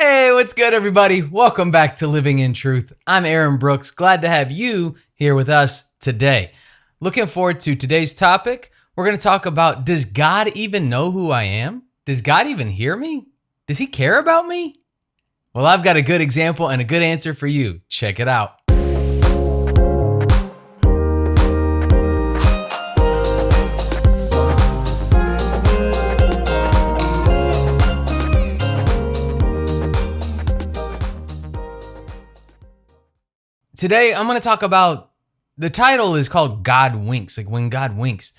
Hey, what's good, everybody? Welcome back to Living in Truth. I'm Aaron Brooks. Glad to have you here with us today. Looking forward to today's topic. We're going to talk about, does God even know who I am? Does God even hear me? Does he care about me? Well, I've got a good example and a good answer for you. Check it out. Today, I'm going to talk about, the title is called God Winks, like when God winks.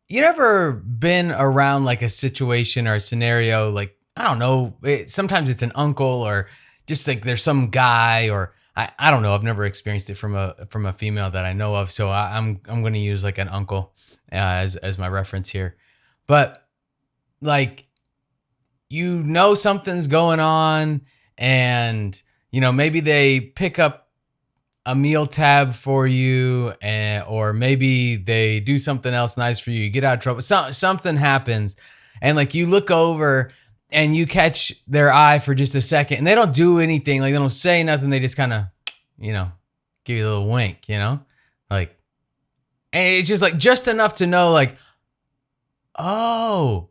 You ever been around like a situation or a scenario, like, I don't know, sometimes it's an uncle or just like there's some guy or I don't know. I've never experienced it from a female that I know of. So I'm going to use like an uncle as my reference here. But like, you know, something's going on and, maybe they pick up a meal tab for you, or maybe they do something else nice for you. You get out of trouble. Something happens, and like you look over and you catch their eye for just a second, and they don't do anything. Like they don't say nothing. They just kind of, give you a little wink. Like, and it's just like just enough to know, like, oh,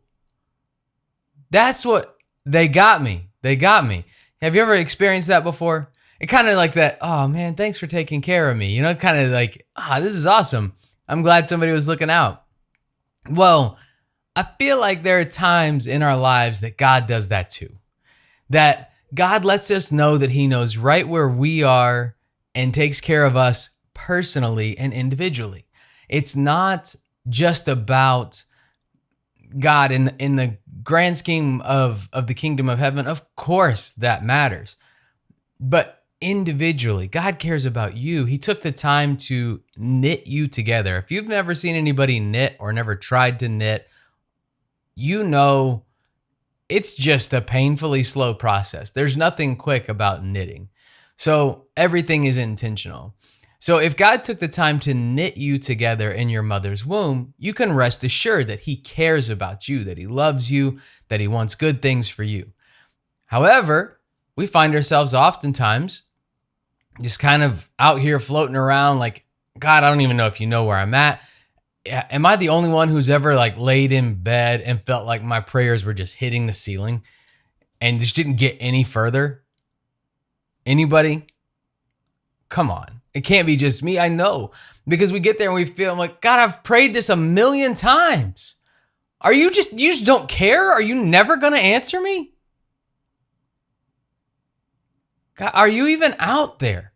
that's what they got me. They got me. Have you ever experienced that before? It kind of like that, oh man, thanks for taking care of me. Kind of like, this is awesome. I'm glad somebody was looking out. Well, I feel like there are times in our lives that God does that too. That God lets us know that he knows right where we are and takes care of us personally and individually. It's not just about God in the grand scheme of the kingdom of heaven. Of course, that matters. But individually, God cares about you. He took the time to knit you together. If you've never seen anybody knit or never tried to knit, it's just a painfully slow process. There's nothing quick about knitting. So everything is intentional. So if God took the time to knit you together in your mother's womb, you can rest assured that he cares about you, that he loves you, that he wants good things for you. However, we find ourselves oftentimes just kind of out here floating around like, God, I don't even know if you know where I'm at. Am I the only one who's ever like laid in bed and felt like my prayers were just hitting the ceiling and just didn't get any further? Anybody? Come on. It can't be just me. I know, because we get there and we feel like, God, I've prayed this 1,000,000 times. You just don't care? Are you never going to answer me? God, are you even out there?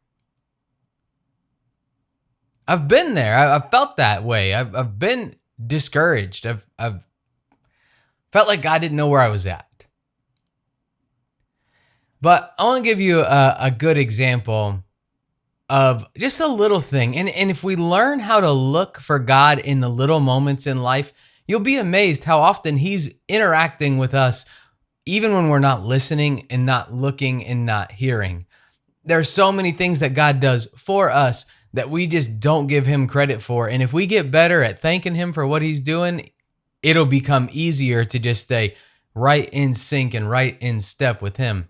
I've been there. I've felt that way. I've been discouraged. I've felt like God didn't know where I was at. But I want to give you a good example of just a little thing. And if we learn how to look for God in the little moments in life, you'll be amazed how often he's interacting with us even when we're not listening and not looking and not hearing. There's so many things that God does for us that we just don't give him credit for. And if we get better at thanking him for what he's doing, it'll become easier to just stay right in sync and right in step with him.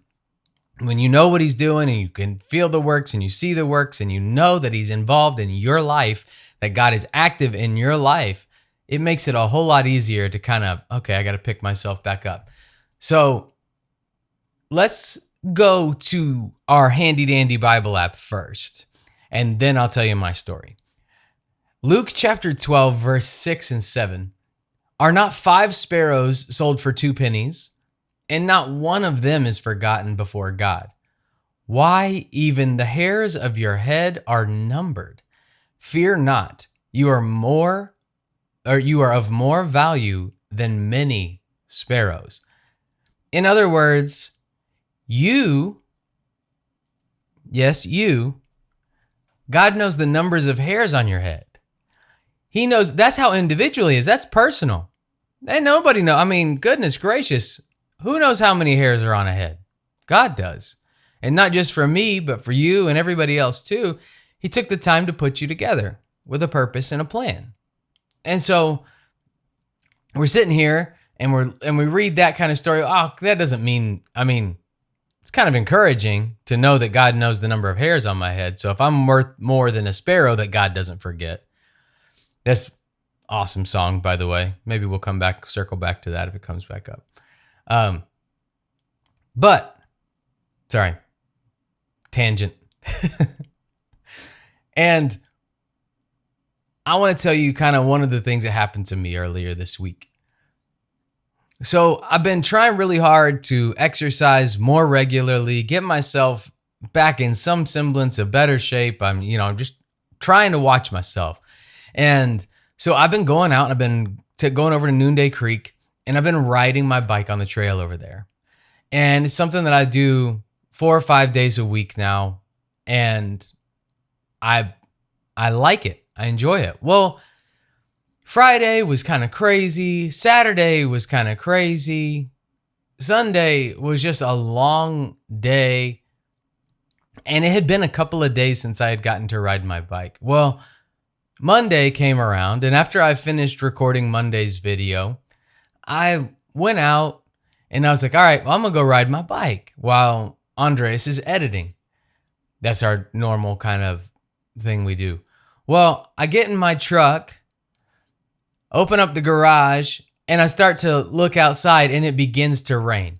When you know what he's doing and you can feel the works and you see the works and you know that he's involved in your life, that God is active in your life, it makes it a whole lot easier to kind of, okay, I got to pick myself back up. So let's go to our handy dandy Bible app first, and then I'll tell you my story. Luke chapter 12, verse 6 and 7. Are not 5 sparrows sold for 2 pennies, and not one of them is forgotten before God? Why, even the hairs of your head are numbered. Fear not, you are of more value than many sparrows. In other words, you, God knows the numbers of hairs on your head. He knows. That's how individual he is. That's personal. And nobody knows. I mean, goodness gracious, who knows how many hairs are on a head? God does. And not just for me, but for you and everybody else too. He took the time to put you together with a purpose and a plan. And so we're sitting here and we read that kind of story. Oh, that doesn't mean, it's kind of encouraging to know that God knows the number of hairs on my head. So if I'm worth more than a sparrow, that God doesn't forget. That's awesome song, by the way. Maybe we'll circle back to that if it comes back up. But sorry, tangent. And I want to tell you kind of one of the things that happened to me earlier this week. So I've been trying really hard to exercise more regularly, get myself back in some semblance of better shape. I'm just trying to watch myself. And so I've been going out and I've been going over to Noonday Creek, and I've been riding my bike on the trail over there. And it's something that I do 4 or 5 days a week now. And I like it. I enjoy it. Well, Friday was kind of crazy. Saturday was kind of crazy. Sunday was just a long day. And it had been a couple of days since I had gotten to ride my bike. Well, Monday came around, and after I finished recording Monday's video, I went out and I was like, all right, well, I'm going to go ride my bike while Andres is editing. That's our normal kind of thing we do. Well, I get in my truck, open up the garage, and I start to look outside, and it begins to rain.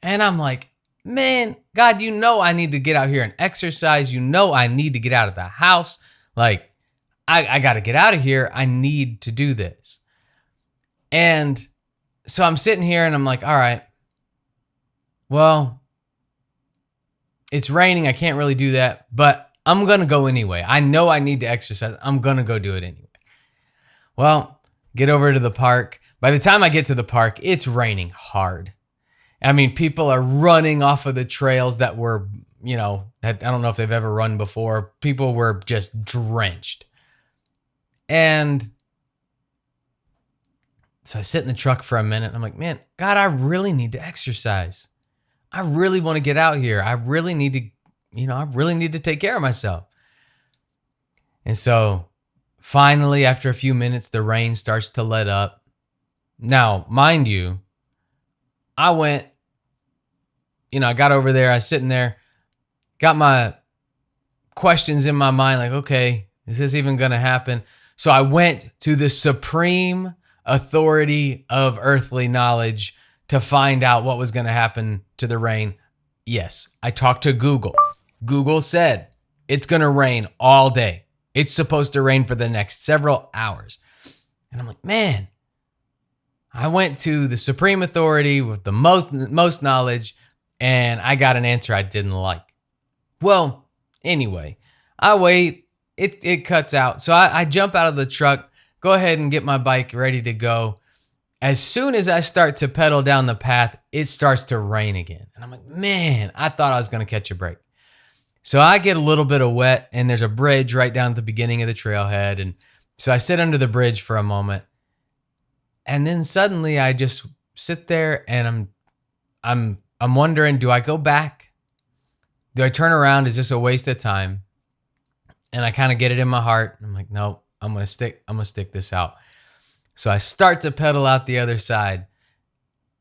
And I'm like, man, God, I need to get out here and exercise. I need to get out of the house. Like, I got to get out of here. I need to do this. And so I'm sitting here and I'm like, all right, well, it's raining. I can't really do that, but I'm going to go anyway. I know I need to exercise. I'm going to go do it anyway. Well, get over to the park. By the time I get to the park, it's raining hard. I mean, people are running off of the trails that were, I don't know if they've ever run before. People were just drenched. And so I sit in the truck for a minute. And I'm like, man, God, I really need to exercise. I really want to get out here. I really need to take care of myself. And so finally, after a few minutes, the rain starts to let up. Now, mind you, I went, I got over there. I was sitting there, got my questions in my mind, like, okay, is this even going to happen? So I went to the supreme authority of earthly knowledge to find out what was going to happen to the rain. Yes, I talked to Google. Google said it's going to rain all day. It's supposed to rain for the next several hours. And I'm like, man, I went to the supreme authority with the most knowledge, and I got an answer I didn't like. Well, anyway, I wait. It cuts out. So I jump out of the truck, go ahead and get my bike ready to go. As soon as I start to pedal down the path, it starts to rain again. And I'm like, man, I thought I was going to catch a break. So I get a little bit of wet, and there's a bridge right down at the beginning of the trailhead. And so I sit under the bridge for a moment. And then suddenly I just sit there and I'm wondering, do I go back? Do I turn around? Is this a waste of time? And I kind of get it in my heart. I'm like, no, I'm going to stick this out. So I start to pedal out the other side.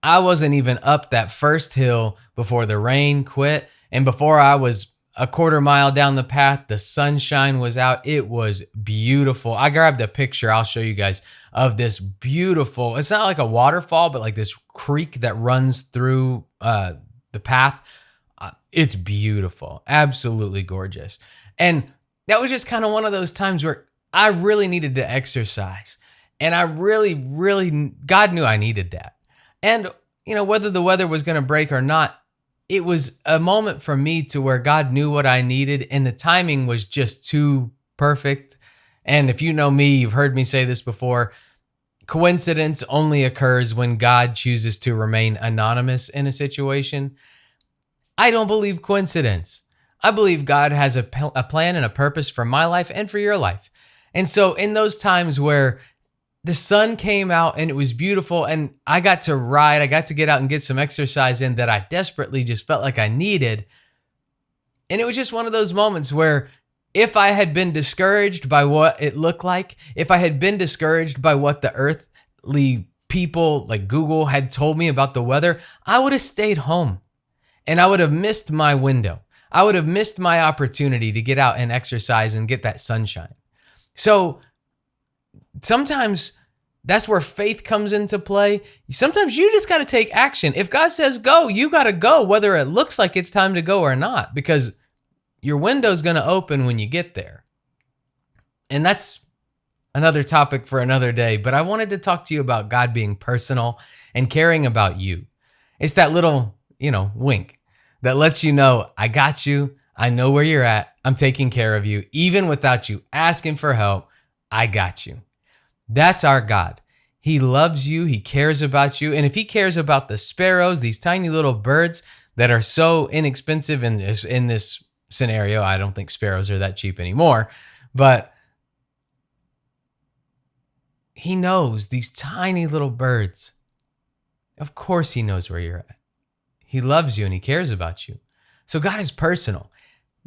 I wasn't even up that first hill before the rain quit. And before I was a quarter mile down the path, the sunshine was out. It was beautiful. I grabbed a picture, I'll show you guys, of this beautiful, it's not like a waterfall, but like this creek that runs through the path. It's beautiful. Absolutely gorgeous. And that was just kind of one of those times where I really needed to exercise. And I really, God knew I needed that. And, whether the weather was going to break or not, it was a moment for me to where God knew what I needed, and the timing was just too perfect. And if you know me, you've heard me say this before, coincidence only occurs when God chooses to remain anonymous in a situation. I don't believe coincidence. I believe God has a plan and a purpose for my life and for your life. And so in those times where the sun came out and it was beautiful and I got to ride, I got to get out and get some exercise in that I desperately just felt like I needed. And it was just one of those moments where if I had been discouraged by what it looked like, if I had been discouraged by what the earthly people like Google had told me about the weather, I would have stayed home. and I would have missed my window. I would have missed my opportunity to get out and exercise and get that sunshine. So sometimes that's where faith comes into play. Sometimes you just got to take action. If God says go, you got to go, whether it looks like it's time to go or not, because your window's going to open when you get there. And that's another topic for another day. But I wanted to talk to you about God being personal and caring about you. It's that little, wink that lets you know, I got you. I know where you're at. I'm taking care of you. Even without you asking for help, I got you. That's our God. He loves you. He cares about you. And if he cares about the sparrows, these tiny little birds that are so inexpensive in this scenario, I don't think sparrows are that cheap anymore, but he knows these tiny little birds. Of course he knows where you're at. He loves you and he cares about you. So God is personal.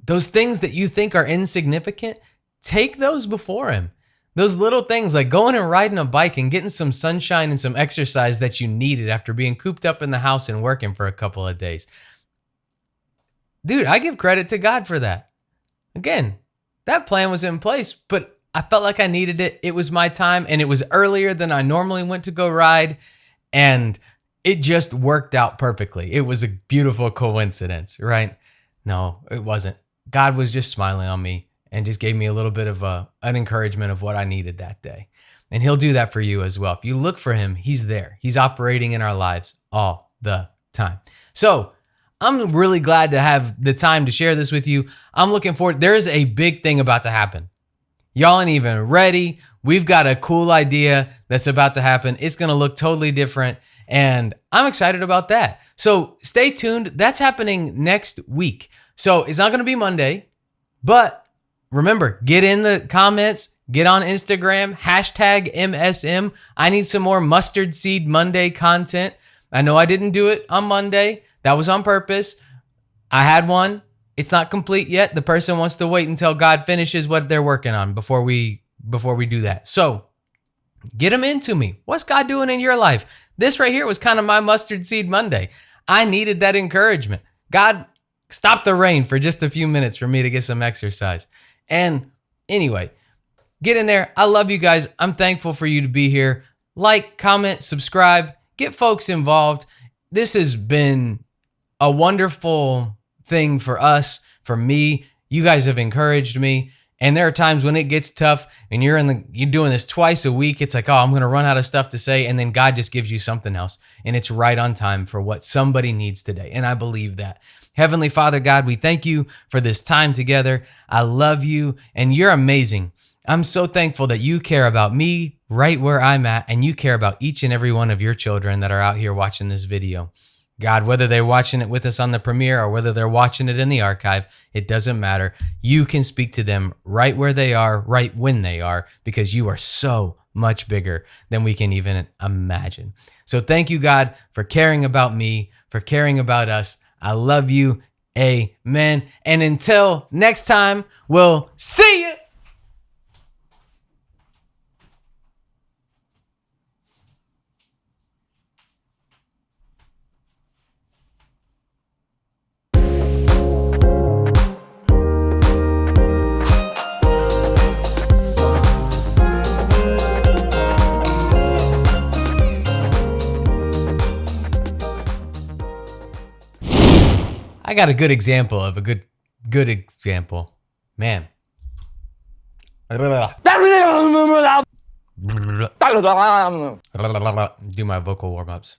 Those things that you think are insignificant, take those before him. Those little things like going and riding a bike and getting some sunshine and some exercise that you needed after being cooped up in the house and working for a couple of days. Dude, I give credit to God for that. Again, that plan was in place, but I felt like I needed it. It was my time, and it was earlier than I normally went to go ride, and it just worked out perfectly. It was a beautiful coincidence, right? No, it wasn't. God was just smiling on me and just gave me a little bit of an encouragement of what I needed that day. And he'll do that for you as well. If you look for him, he's there. He's operating in our lives all the time. So I'm really glad to have the time to share this with you. I'm looking forward. There's a big thing about to happen. Y'all ain't even ready. We've got a cool idea that's about to happen. It's going to look totally different. And I'm excited about that. So stay tuned. That's happening next week. So it's not going to be Monday, but remember, get in the comments, get on Instagram, #MSM. I need some more Mustard Seed Monday content. I know I didn't do it on Monday. That was on purpose. I had one. It's not complete yet. The person wants to wait until God finishes what they're working on before we do that. So get them into me. What's God doing in your life? This right here was kind of my Mustard Seed Monday. I needed that encouragement. God, stop the rain for just a few minutes for me to get some exercise. And anyway, get in there. I love you guys. I'm thankful for you to be here. Like, comment, subscribe, get folks involved. This has been a wonderful thing for us, for me. You guys have encouraged me. And there are times when it gets tough and you're doing this twice a week. It's like, oh, I'm going to run out of stuff to say. And then God just gives you something else. And it's right on time for what somebody needs today. And I believe that. Heavenly Father, God, we thank you for this time together. I love you and you're amazing. I'm so thankful that you care about me right where I'm at, and you care about each and every one of your children that are out here watching this video. God, whether they're watching it with us on the premiere or whether they're watching it in the archive, it doesn't matter. You can speak to them right where they are, right when they are, because you are so much bigger than we can even imagine. So thank you, God, for caring about me, for caring about us. I love you. Amen. And until next time, we'll see you. I got a good example of a good example. Man. Do my vocal warm-ups.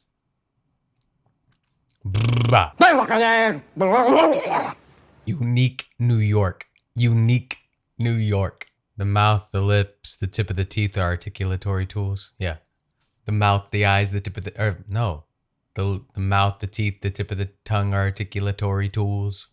Unique New York. Unique New York. The mouth, the lips, the tip of the teeth are articulatory tools. Yeah. The mouth, the eyes, the tip of the... no. The mouth, the teeth, the tip of the tongue are articulatory tools.